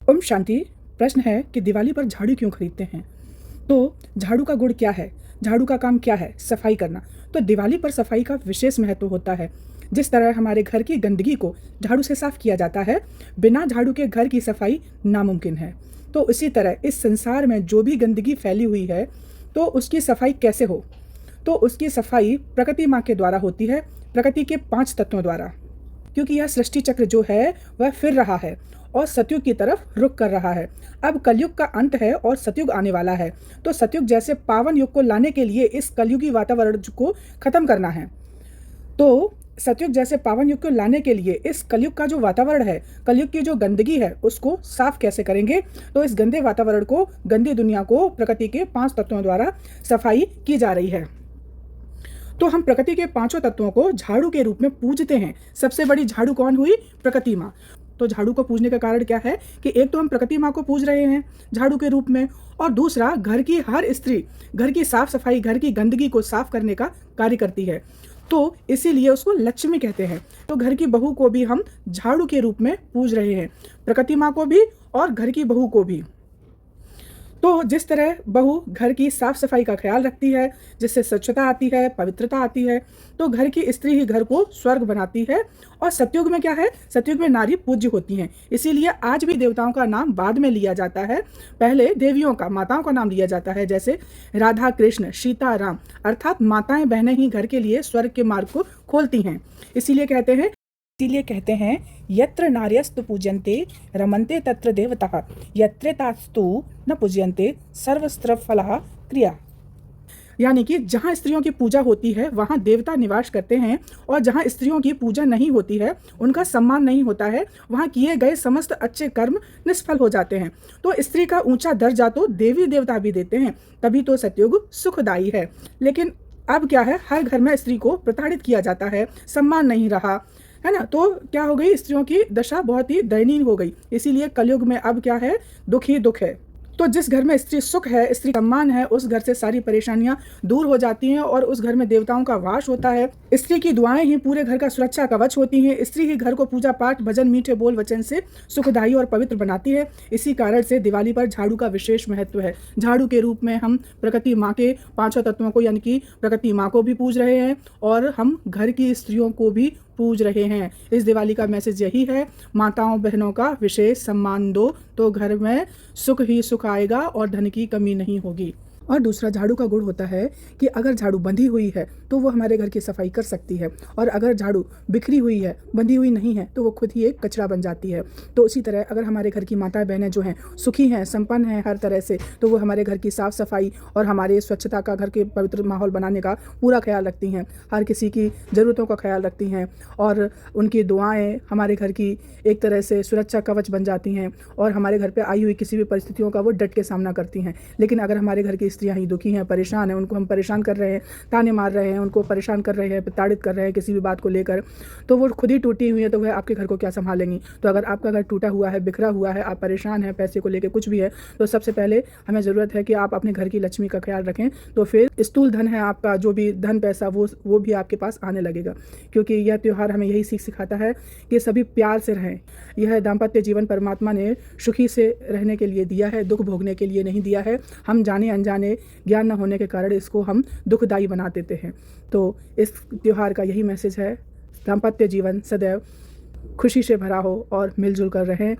ओम शांति। प्रश्न है कि दिवाली पर झाड़ू क्यों खरीदते हैं? तो झाड़ू का गुण क्या है? झाड़ू का काम क्या है? सफाई करना। तो दिवाली पर सफाई का विशेष महत्व होता है। जिस तरह हमारे घर की गंदगी को झाड़ू से साफ किया जाता है, बिना झाड़ू के घर की सफाई नामुमकिन है। तो इसी तरह इस संसार में जो भी गंदगी फैली हुई है, तो उसकी सफाई कैसे हो? तो उसकी सफाई प्रकृति माँ के द्वारा होती है, प्रकृति के 5 तत्वों द्वारा। क्योंकि यह सृष्टि चक्र जो है वह फिर रहा है और सतयुग की तरफ रुख कर रहा है। अब कलयुग का अंत है और सतयुग आने वाला है। तो सतयुग जैसे पावन युग को लाने के लिए इस कलयुगी वातावरण को खत्म करना है। तो सतयुग जैसे पावन युग को लाने के लिए इस कलयुग का जो वातावरण है, कलयुग की जो गंदगी है, उसको साफ कैसे करेंगे? तो इस गंदे वातावरण को, गंदी दुनिया को प्रकृति के 5 तत्वों द्वारा सफाई की जा रही है। तो हम प्रकृति के 5 तत्वों को झाड़ू के रूप में पूजते हैं। सबसे बड़ी झाड़ू कौन हुई? प्रकृति माँ। तो झाड़ू को पूजने का कारण क्या है कि एक तो हम प्रकृति माँ को पूज रहे हैं झाड़ू के रूप में, और दूसरा घर की हर स्त्री घर की साफ सफाई, घर की गंदगी को साफ करने का कार्य करती है। तो इसीलिए उसको लक्ष्मी कहते हैं। तो घर की बहू को भी हम झाड़ू के रूप में पूज रहे हैं, प्रकृति माँ को भी और घर की बहू को भी। तो जिस तरह बहू घर की साफ सफाई का ख्याल रखती है, जिससे स्वच्छता आती है, पवित्रता आती है, तो घर की स्त्री ही घर को स्वर्ग बनाती है। और सतयुग में क्या है? सतयुग में नारी पूज्य होती हैं। इसीलिए आज भी देवताओं का नाम बाद में लिया जाता है, पहले देवियों का, माताओं का नाम लिया जाता है। जैसे राधा, कृष्ण, सीता, राम, अर्थात माताएं बहनें ही घर के लिए स्वर्ग के मार्ग को खोलती हैं। इसीलिए कहते हैं यत्र नार्यस्तु पूज्यन्ते रमन्ते तत्र देवताः, यत्र तास्तु न पूज्यन्ते सर्वस्त्र फलः क्रिया। यानी कि जहाँ स्त्रियों की पूजा होती है वहाँ देवता निवास करते हैं, और जहाँ स्त्रियों की पूजा नहीं होती है, उनका सम्मान नहीं होता है, वहाँ किए गए समस्त अच्छे कर्म निष्फल हो जाते हैं। तो स्त्री का ऊंचा दर्जा तो देवी देवता भी देते हैं, तभी तो सतयुग सुखदायी है। लेकिन अब क्या है, हर घर में स्त्री को प्रताड़ित किया जाता है, सम्मान नहीं रहा है ना। तो क्या हो गई, स्त्रियों की दशा बहुत ही दयनीय हो गई। इसीलिए कलयुग में अब क्या है, दुख ही दुख है। तो जिस घर में स्त्री सुख है, स्त्री सम्मान है, उस घर से सारी परेशानियां दूर हो जाती हैं और उस घर में देवताओं का वास होता है। स्त्री की दुआएं ही पूरे घर का सुरक्षा कवच होती हैं। स्त्री ही घर को पूजा पाठ, भजन, मीठे बोल वचन से सुखदायी और पवित्र बनाती है। इसी कारण से दिवाली पर झाड़ू का विशेष महत्व है। झाड़ू के रूप में हम प्रकृति माँ के 5 तत्वों को, यानी कि प्रकृति माँ को भी पूज रहे हैं और हम घर की स्त्रियों को भी पूज रहे हैं। इस दिवाली का मैसेज यही है, माताओं बहनों का विशेष सम्मान दो तो घर में सुख ही सुख आएगा और धन की कमी नहीं होगी। और दूसरा, झाड़ू का गुण होता है कि अगर झाड़ू बंधी हुई है तो वो हमारे घर की सफाई कर सकती है, और अगर झाड़ू बिखरी हुई है, बंधी हुई नहीं है, तो वो खुद ही एक कचरा बन जाती है। तो उसी तरह अगर हमारे घर की माता बहनें जो हैं सुखी हैं, संपन्न हैं हर तरह से, तो वो हमारे घर की साफ सफाई और हमारे स्वच्छता का, घर के पवित्र माहौल बनाने का पूरा ख्याल रखती हैं, हर किसी की ज़रूरतों का ख्याल रखती हैं, और उनकी दुआएँ हमारे घर की एक तरह से सुरक्षा कवच बन जाती हैं, और हमारे घर पर आई हुई किसी भी परिस्थितियों का वो डट के सामना करती हैं। लेकिन अगर हमारे घर की स्त्रियाँ ही दुखी हैं, परेशान हैं, उनको हम परेशान कर रहे हैं, ताने मार रहे हैं, उनको परेशान कर रहे हैं, प्रताड़ित कर रहे हैं किसी भी बात को लेकर, तो वो खुद ही टूटी हुई है, तो वह आपके घर को क्या संभालेंगी। तो अगर आपका घर टूटा हुआ है, बिखरा हुआ है, आप परेशान हैं, पैसे को लेकर कुछ भी है, तो सबसे पहले हमें ज़रूरत है कि आप अपने घर की लक्ष्मी का ख्याल रखें। तो फिर स्थूल धन है आपका, जो भी धन पैसा, वो भी आपके पास आने लगेगा। क्योंकि यह त्यौहार हमें यही सीख सिखाता है कि सभी प्यार से रहें। यह दाम्पत्य जीवन परमात्मा ने सुखी से रहने के लिए दिया है, दुख भोगने के लिए नहीं दिया है। हम जाने अनजाने, ज्ञान न होने के कारण इसको हम दुखदायी बना देते हैं। तो इस त्योहार का यही मैसेज है, दाम्पत्य जीवन सदैव खुशी से भरा हो और मिलजुल कर रहें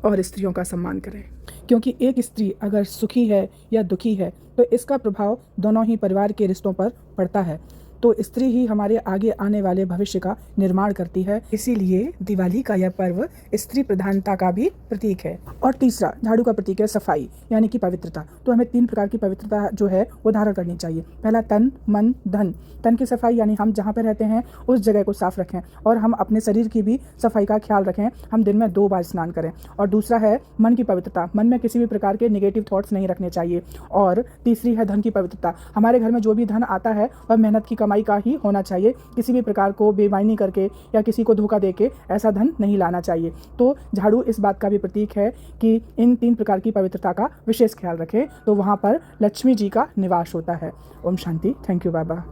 और स्त्रियों का सम्मान करें। क्योंकि एक स्त्री अगर सुखी है या दुखी है तो इसका प्रभाव दोनों ही परिवार के रिश्तों पर पड़ता है। तो स्त्री ही हमारे आगे आने वाले भविष्य का निर्माण करती है। इसीलिए दिवाली का यह पर्व स्त्री प्रधानता का भी प्रतीक है। और तीसरा, झाड़ू का प्रतीक है सफाई, यानी कि पवित्रता। तो हमें 3 प्रकार की पवित्रता जो है वो धारण करनी चाहिए। पहला, तन, मन, धन। तन की सफाई, यानी हम जहाँ पर रहते हैं उस जगह को साफ रखें, और हम अपने शरीर की भी सफाई का ख्याल रखें, हम दिन में 2 बार स्नान करें। और दूसरा है मन की पवित्रता, मन में किसी भी प्रकार के नेगेटिव थॉट्स नहीं रखने चाहिए। और तीसरी है धन की पवित्रता, हमारे घर में जो भी धन आता है वह मेहनत की कमाई का ही होना चाहिए, किसी भी प्रकार को बेईमानी करके या किसी को धोखा देके ऐसा धन नहीं लाना चाहिए। तो झाड़ू इस बात का भी प्रतीक है कि इन 3 प्रकार की पवित्रता का विशेष ख्याल रखें, तो वहाँ पर लक्ष्मी जी का निवास होता है। Om Shanti. Thank you Baba.